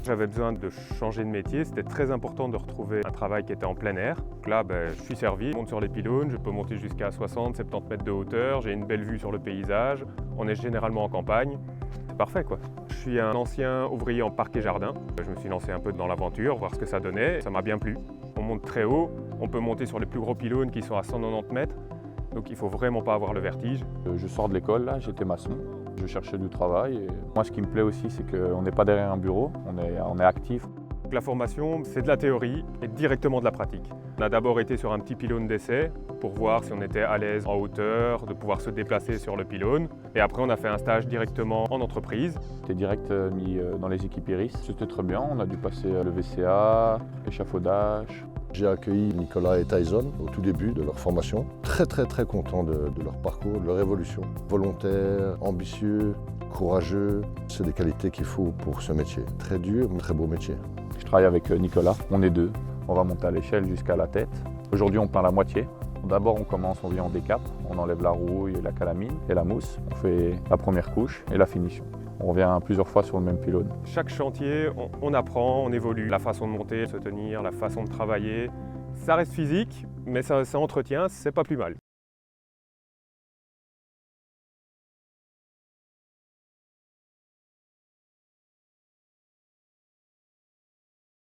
J'avais besoin de changer de métier, c'était très important de retrouver un travail qui était en plein air. Donc là, je suis servi, je monte sur les pylônes, je peux monter jusqu'à 60-70 mètres de hauteur, j'ai une belle vue sur le paysage, on est généralement en campagne. C'est parfait quoi. Je suis un ancien ouvrier en parc et jardin. Je me suis lancé un peu dans l'aventure, voir ce que ça donnait, ça m'a bien plu. On monte très haut, on peut monter sur les plus gros pylônes qui sont à 190 mètres, donc il ne faut vraiment pas avoir le vertige. Je sors de l'école, là, j'étais maçon, je cherchais du travail. Et moi, ce qui me plaît aussi, c'est qu'on n'est pas derrière un bureau, on est actif. Donc la formation, c'est de la théorie et directement de la pratique. On a d'abord été sur un petit pylône d'essai pour voir si on était à l'aise en hauteur, de pouvoir se déplacer sur le pylône. Et après, on a fait un stage directement en entreprise. J'étais direct mis dans les équipes Iris. C'était très bien, on a dû passer le VCA, l'échafaudage. J'ai accueilli Nicolas et Tyson au tout début de leur formation. Très content de leur parcours, de leur évolution. Volontaires, ambitieux, courageux, c'est des qualités qu'il faut pour ce métier. Très dur, mais très beau métier. Je travaille avec Nicolas, on est deux. On va monter à l'échelle jusqu'à la tête. Aujourd'hui, on peint la moitié. D'abord, on vient en décap, on enlève la rouille, la calamine et la mousse. On fait la première couche et la finition. On revient plusieurs fois sur le même pylône. Chaque chantier, on apprend, on évolue. La façon de monter, de se tenir, la façon de travailler. Ça reste physique, mais ça entretient, c'est pas plus mal.